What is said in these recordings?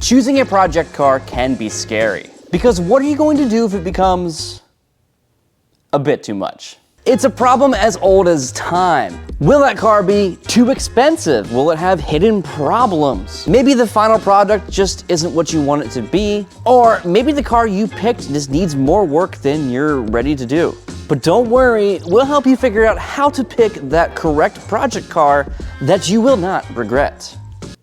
Choosing a project car can be scary, because what are you going to do if it becomes a bit too much? It's a problem as old as time. Will that car be too expensive? Will it have hidden problems? Maybe the final product just isn't what you want it to be, or maybe the car you picked just needs more work than you're ready to do. But don't worry, we'll help you figure out how to pick that correct project car that you will not regret.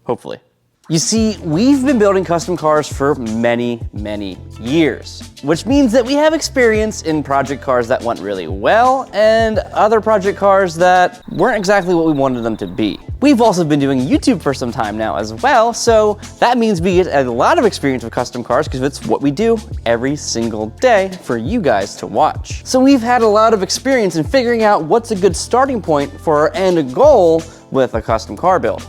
Hopefully. You see, we've been building custom cars for many, many years, which means that we have experience in project cars that went really well and other project cars that weren't exactly what we wanted them to be. We've also been doing YouTube for some time now as well, so that means we get a lot of experience with custom cars because it's what we do every single day for you guys to watch. So we've had a lot of experience in figuring out what's a good starting point for our end goal with a custom car build.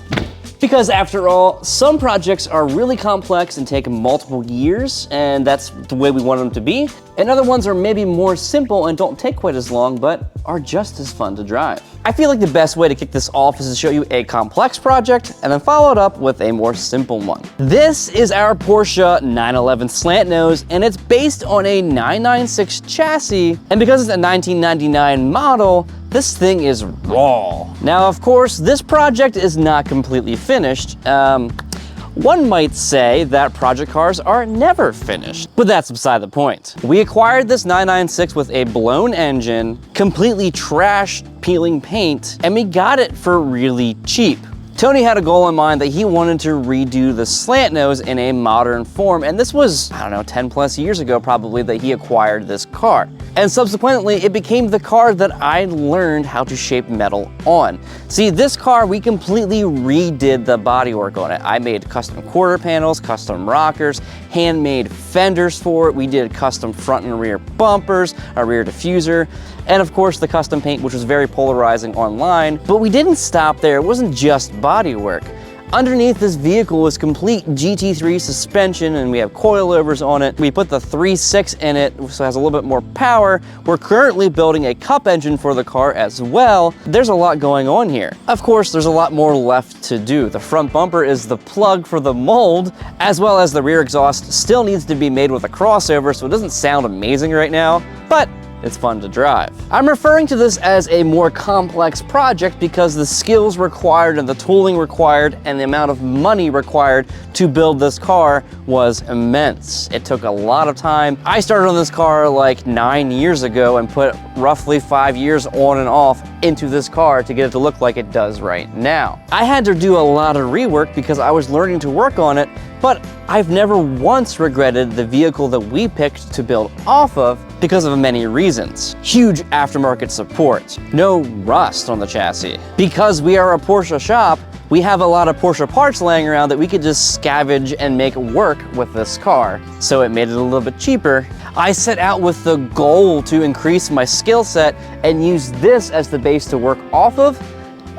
Because after all, some projects are really complex and take multiple years, and that's the way we want them to be. And other ones are maybe more simple and don't take quite as long, but are just as fun to drive. I feel like the best way to kick this off is to show you a complex project and then follow it up with a more simple one. This is our Porsche 911 slant nose, and it's based on a 996 chassis. And because it's a 1999 model, this thing is raw. Now, of course, this project is not completely finished. One might say that project cars are never finished, but that's beside the point. We acquired this 996 with a blown engine, completely trashed peeling paint, and we got it for really cheap. Tony had a goal in mind that he wanted to redo the slant nose in a modern form, and this was, I don't know, 10 plus years ago probably that he acquired this car. And subsequently, it became the car that I learned how to shape metal on. See, this car, we completely redid the bodywork on it. I made custom quarter panels, custom rockers, handmade fenders for it. We did custom front and rear bumpers, a rear diffuser, and of course the custom paint, which was very polarizing online. But we didn't stop there. It wasn't just bodywork. Underneath this vehicle is complete GT3 suspension, and we have coilovers on it. We put the 3.6 in it, so it has a little bit more power. We're currently building a cup engine for the car as well. There's a lot going on here. Of course, there's a lot more left to do. The front bumper is the plug for the mold, as well as the rear exhaust still needs to be made with a crossover, so it doesn't sound amazing right now, but it's fun to drive. I'm referring to this as a more complex project because the skills required and the tooling required and the amount of money required to build this car was immense. It took a lot of time. I started on this car like 9 years ago and put roughly 5 years on and off into this car to get it to look like it does right now. I had to do a lot of rework because I was learning to work on it, but I've never once regretted the vehicle that we picked to build off of because of many reasons. Huge aftermarket support, no rust on the chassis. Because we are a Porsche shop, we have a lot of Porsche parts laying around that we could just scavenge and make work with this car, so it made it a little bit cheaper. I set out with the goal to increase my skill set and use this as the base to work off of,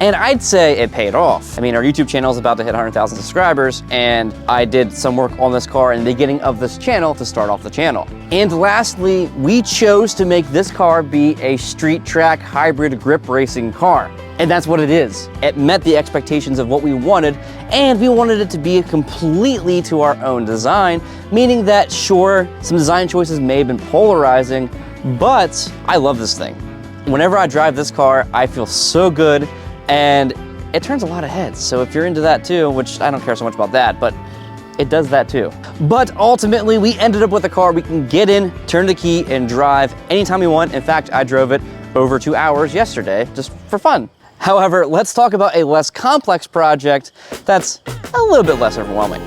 and I'd say it paid off. I mean, our YouTube channel is about to hit 100,000 subscribers, and I did some work on this car in the beginning of this channel to start off the channel. And lastly, we chose to make this car be a street track hybrid grip racing car. And that's what it is. It met the expectations of what we wanted, and we wanted it to be completely to our own design, meaning that sure, some design choices may have been polarizing, but I love this thing. Whenever I drive this car, I feel so good, and it turns a lot of heads. So if you're into that too, which I don't care so much about that, but it does that too. But ultimately, we ended up with a car we can get in, turn the key, and drive anytime we want. In fact, I drove it over 2 hours yesterday just for fun. However, let's talk about a less complex project that's a little bit less overwhelming.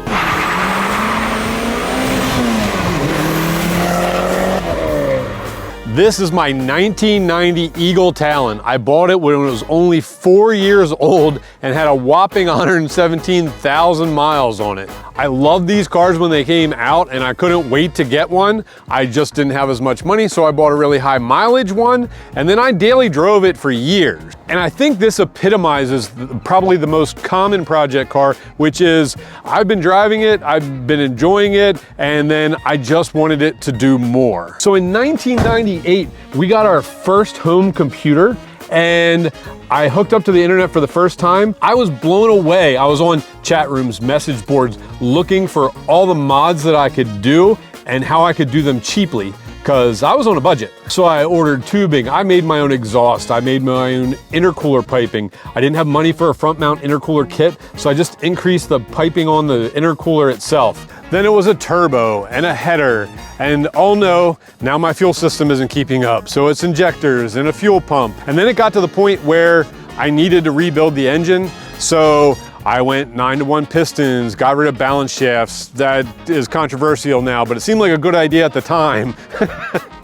This is my 1990 Eagle Talon. I bought it when it was only 4 years old and had a whopping 117,000 miles on it. I loved these cars when they came out and I couldn't wait to get one. I just didn't have as much money, so I bought a really high mileage one, and then I daily drove it for years. And I think this epitomizes probably the most common project car, which is I've been driving it, I've been enjoying it, and then I just wanted it to do more. So in 1998, we got our first home computer, and I hooked up to the internet for the first time. I was blown away. I was on chat rooms, message boards, looking for all the mods that I could do and how I could do them cheaply, because I was on a budget. So I ordered tubing, I made my own exhaust, I made my own intercooler piping. I didn't have money for a front mount intercooler kit, so I just increased the piping on the intercooler itself. Then it was a turbo and a header, and oh no, now my fuel system isn't keeping up. So it's injectors and a fuel pump. And then it got to the point where I needed to rebuild the engine. So I went 9-to-1 pistons, got rid of balance shafts. That is controversial now, but it seemed like a good idea at the time.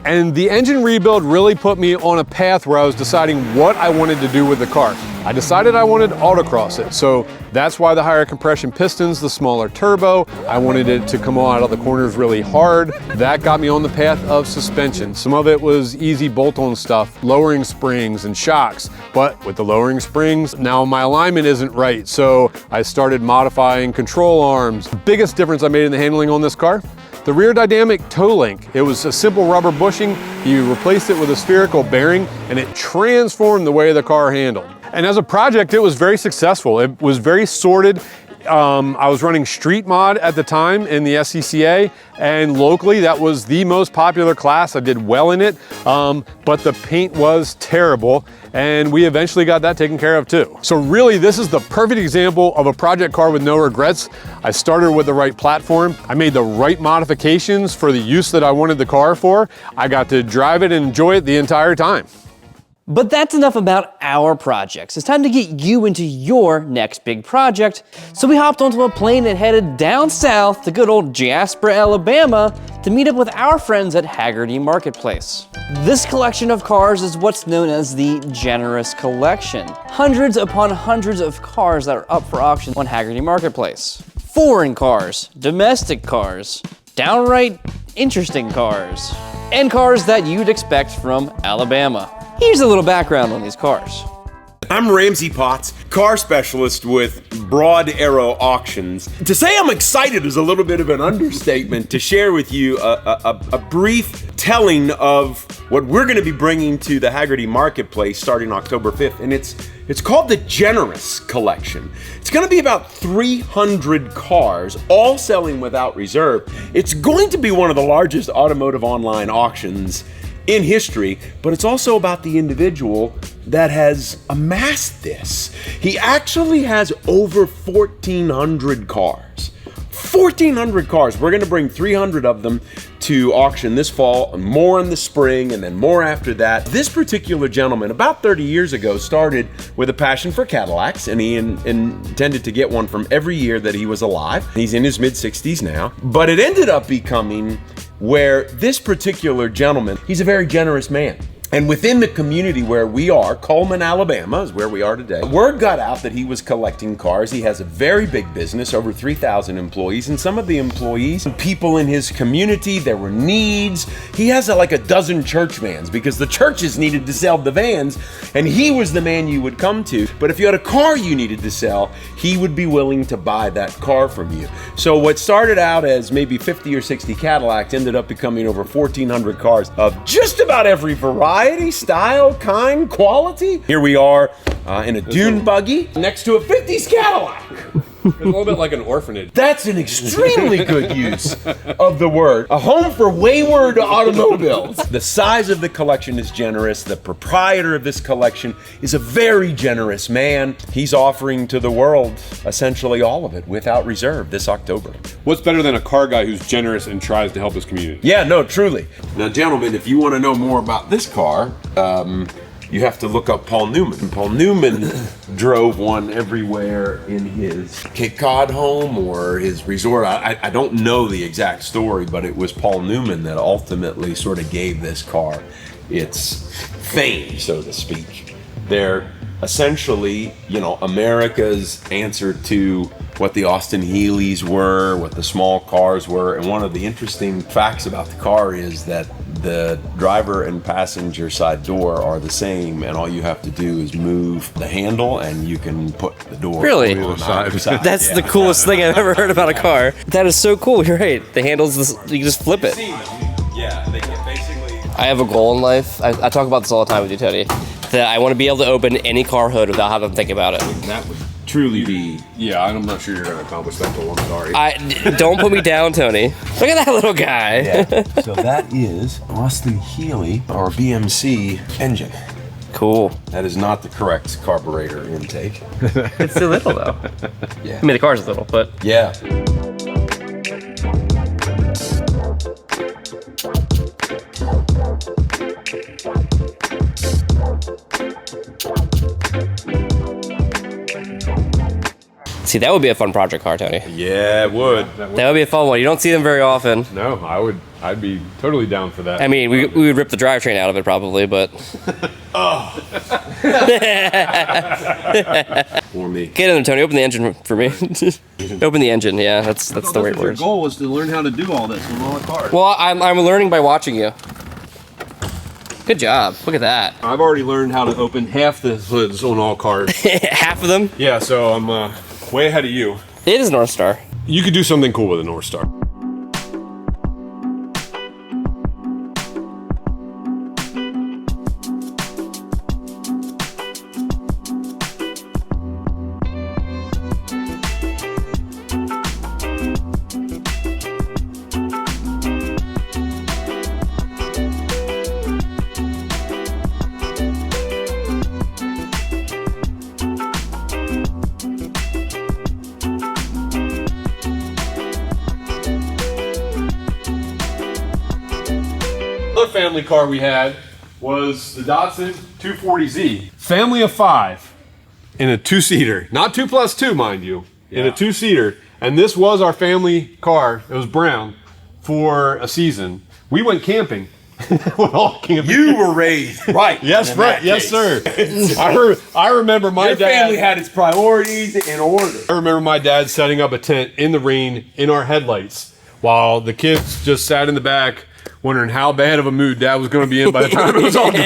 And the engine rebuild really put me on a path where I was deciding what I wanted to do with the car. I decided I wanted to autocross it, so that's why the higher compression pistons, the smaller turbo. I wanted it to come out of the corners really hard. That got me on the path of suspension. Some of it was easy bolt-on stuff, lowering springs and shocks, but with the lowering springs, now my alignment isn't right, so I started modifying control arms. The biggest difference I made in the handling on this car, the rear dynamic toe link. It was a simple rubber bushing. You replaced it with a spherical bearing and it transformed the way the car handled. And as a project, it was very successful. It was very sorted. I was running street mod at the time in the SCCA, and locally that was the most popular class. I did well in it, but the paint was terrible, and we eventually got that taken care of too. So really, this is the perfect example of a project car with no regrets. I started with the right platform. I made the right modifications for the use that I wanted the car for. I got to drive it and enjoy it the entire time. But that's enough about our projects. It's time to get you into your next big project. So we hopped onto a plane and headed down south to good old Jasper, Alabama to meet up with our friends at Hagerty Marketplace. This collection of cars is what's known as the Generous Collection. Hundreds upon hundreds of cars that are up for auction on Hagerty Marketplace. Foreign cars, domestic cars, downright interesting cars, and cars that you'd expect from Alabama. Here's a little background on these cars. I'm Ramsey Potts, car specialist with Broad Arrow Auctions. To say I'm excited is a little bit of an understatement. To share with you a brief telling of what we're going to be bringing to the Hagerty Marketplace starting October 5th, and it's called the Generous Collection. It's going to be about 300 cars, all selling without reserve. It's going to be one of the largest automotive online auctions in history, but it's also about the individual that has amassed this. He actually has over 1,400 cars. 1,400 cars. We're going to bring 300 of them to auction this fall, more in the spring, and then more after that. This particular gentleman, about 30 years ago, started with a passion for Cadillacs, and he intended to get one from every year that he was alive. He's in his mid-60s now, but it ended up becoming where this particular gentleman, he's a very generous man. And within the community where we are, Coleman, Alabama is where we are today, word got out that he was collecting cars. He has a very big business, over 3,000 employees, and some of the employees, people in his community, there were needs. He has like a dozen church vans because the churches needed to sell the vans, and he was the man you would come to. But if you had a car you needed to sell, he would be willing to buy that car from you. So what started out as maybe 50 or 60 Cadillacs ended up becoming over 1,400 cars of just about every variety, style, kind, quality. Here we are in a dune buggy next to a 50s Cadillac. It's a little bit like an orphanage. That's an extremely good use of the word. A home for wayward automobiles. The size of the collection is generous. The proprietor of this collection is a very generous man. He's offering to the world essentially all of it without reserve this October. What's better than a car guy who's generous and tries to help his community? Yeah, no, truly. Now, gentlemen, if you want to know more about this car, you have to look up Paul Newman. Paul Newman drove one everywhere in his Cape Cod home or his resort. I don't know the exact story, but it was Paul Newman that ultimately sort of gave this car its fame, so to speak. They're essentially, America's answer to what the Austin Healys were, what the small cars were. And one of the interesting facts about the car is that the driver and passenger side door are the same, and all you have to do is move the handle and you can put the door Really? on either side. That's the coolest thing I've ever heard about a car. That is so cool. You're right. The handle's you can just flip it. Yeah, they can basically. I have a goal in life. I talk about this all the time with you, Teddy. that I want to be able to open any car hood without having to think about it. That would truly be. Yeah, I'm not sure you're going to accomplish that goal. I'm sorry. Don't put me down, Tony. Look at that little guy. Yeah. So that is Austin Healey, our BMC engine. Cool. That is not the correct carburetor intake. It's still little though. Yeah. I mean, the car's little, but Yeah. see, that would be a fun project car, Tony. Yeah, it would. That would be a fun one. You don't see them very often. No, I'd be totally down for that. I mean, we would rip the drivetrain out of it probably, but For me. get in there, Tony. Open the engine for me. Open the engine. Yeah, that's the right Your word. goal was to learn how to do all this with all the cars. Well, I'm learning by watching you. Good job. Look at that. I've already learned how to open half the hoods on all cars. Half of them. Yeah, so I'm way ahead of you. It is North Star. You could do something cool with a North Star. Another family car we had was the Datsun 240Z. Family of 5 in a 2-seater. Not 2+2, mind you. In a 2-seater. And this was our family car. It was brown for a season. We went camping. We're all camping. You were raised right. Yes, in right. that Yes, case. sir. I remember my Your dad. family had its priorities in order. I remember my dad setting up a tent in the rain in our headlights while the kids just sat in the back wondering how bad of a mood Dad was going to be in by the time it was all done.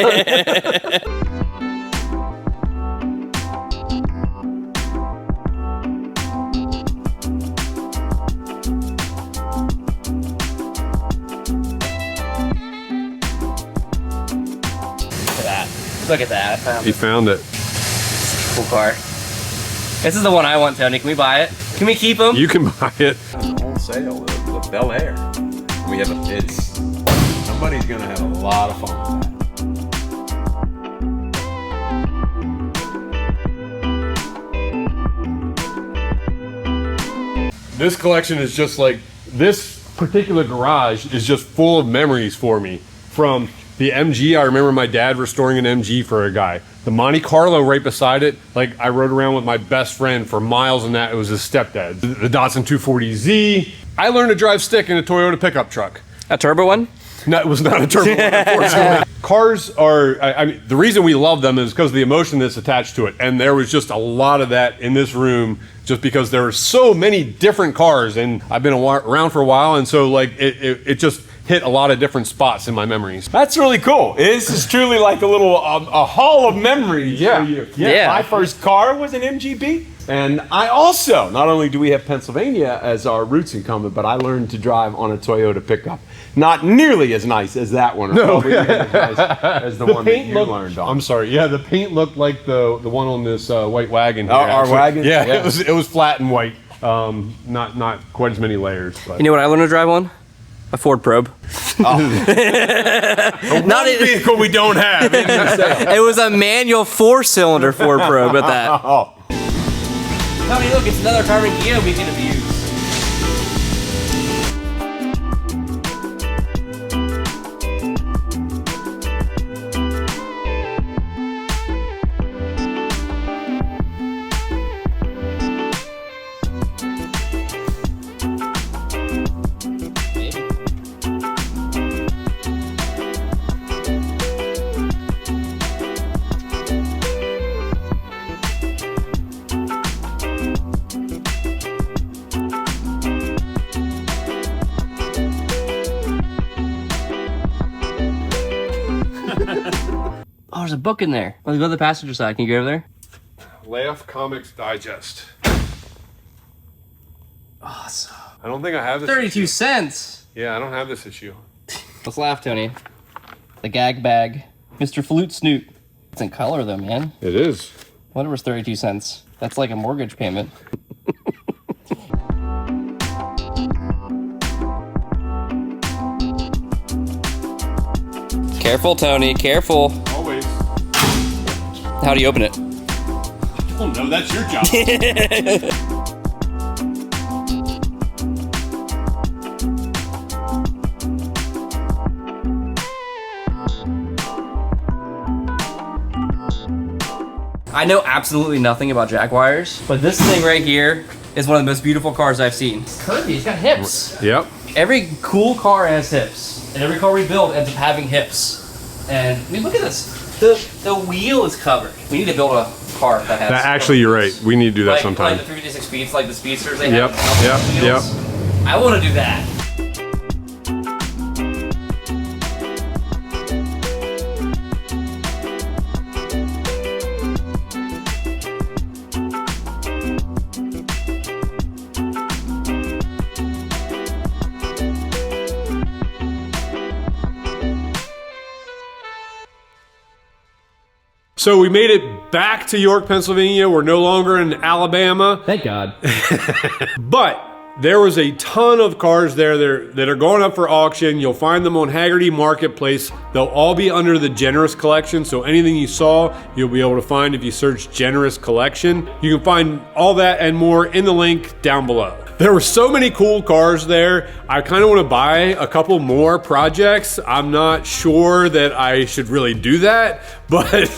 Look at that. I found He found it. a cool car. This is the one I want, Tony. Can we buy it? Can we keep him? You can buy it. On sale, the Bel Air. We have somebody's gonna have a lot of fun with that. This collection is just like, this particular garage is just full of memories for me. From the MG, I remember my dad restoring an MG for a guy. The Monte Carlo right beside it, like I rode around with my best friend for miles on that. It was his stepdad. The Datsun 240Z. I learned to drive stick in a Toyota pickup truck. A turbo one? No, it was not a turbo one, unfortunately. Cars are, I mean, the reason we love them is because of the emotion that's attached to it. And there was just a lot of that in this room just because there were so many different cars. And I've been around for a while. And so, like, it just hit a lot of different spots in my memories. That's really cool. This is truly like a little a hall of memories Yeah. for you. Yeah. My first car was an MGB. And I also, not only do we have Pennsylvania as our roots incumbent, but I learned to drive on a Toyota pickup. Not nearly as nice as that one. No. Probably not as nice as the one that you learned on. I'm sorry. Yeah, the paint looked like the one on this white wagon. Here, Our actually. wagon? Yeah, Yeah. it was flat and white. Not quite as many layers. But. You know what I learned to drive on? A Ford Probe. Not a vehicle we don't have. In the sale. It was a manual 4-cylinder Ford Probe at that. Oh. Tony, look, it's another carbon gear we can abuse. Oh, there's a book in there. Let's go to the passenger side. Can you get over there? Laugh Comics Digest. Awesome. I don't think I have this. 32 cents. Yeah, I don't have this issue. Let's laugh, Tony. The gag bag. Mr. Flute Snoot. It's in color though, man. It is. Whatever was 32 cents. That's like a mortgage payment. Careful, Tony, careful. Always. How do you open it? Oh no, that's your job. I know absolutely nothing about Jaguars, but this thing right here is one of the most beautiful cars I've seen. Curvy, it's got hips. Yep. Every cool car has hips, and every car we build ends up having hips. And I mean, look at this. The wheel is covered. We need to build a car that has. Actually, you're right. We need to do that like, sometime. Like the 356 Speeds, like the Speedsters they Yep, have. yep, yep. I want to do that. So we made it back to York, Pennsylvania. We're no longer in Alabama. Thank God. But there was a ton of cars there that are going up for auction. You'll find them on Hagerty Marketplace. They'll all be under the Generous Collection. So anything you saw, you'll be able to find if you search Generous Collection. You can find all that and more in the link down below. There were so many cool cars there. I kind of want to buy a couple more projects. I'm not sure that I should really do that, but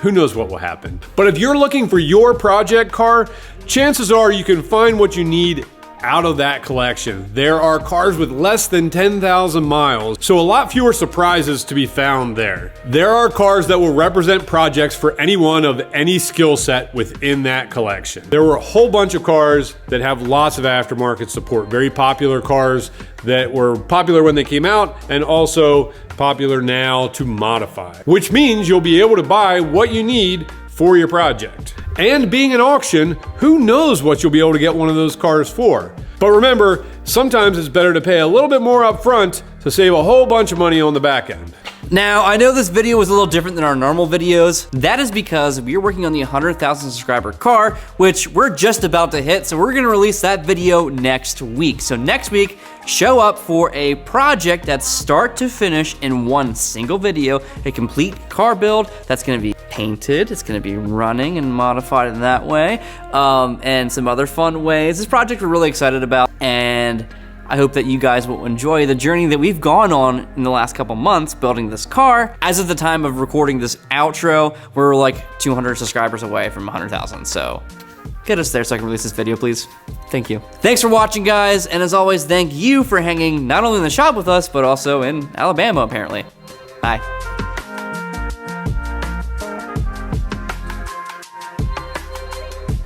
who knows what will happen. But if you're looking for your project car, chances are you can find what you need out of that collection. There are cars with less than 10,000 miles, so a lot fewer surprises to be found there. There are cars that will represent projects for anyone of any skill set within that collection. There were a whole bunch of cars that have lots of aftermarket support, very popular cars that were popular when they came out and also popular now to modify, which means you'll be able to buy what you need for your project. And being an auction, who knows what you'll be able to get one of those cars for. But remember, sometimes it's better to pay a little bit more up front to save a whole bunch of money on the back end. Now, I know this video was a little different than our normal videos. That is because we're working on the 100,000 subscriber car, which we're just about to hit, so we're gonna release that video next week. So next week, show up for a project that's start to finish in one single video, a complete car build that's gonna be painted, it's gonna be running and modified in that way, and some other fun ways. This project we're really excited about, and I hope that you guys will enjoy the journey that we've gone on in the last couple months building this car. As of the time of recording this outro, we're like 200 subscribers away from 100,000, so get us there so I can release this video, please. Thank you. Thanks for watching, guys, and as always, thank you for hanging not only in the shop with us, but also in Alabama, apparently. Bye.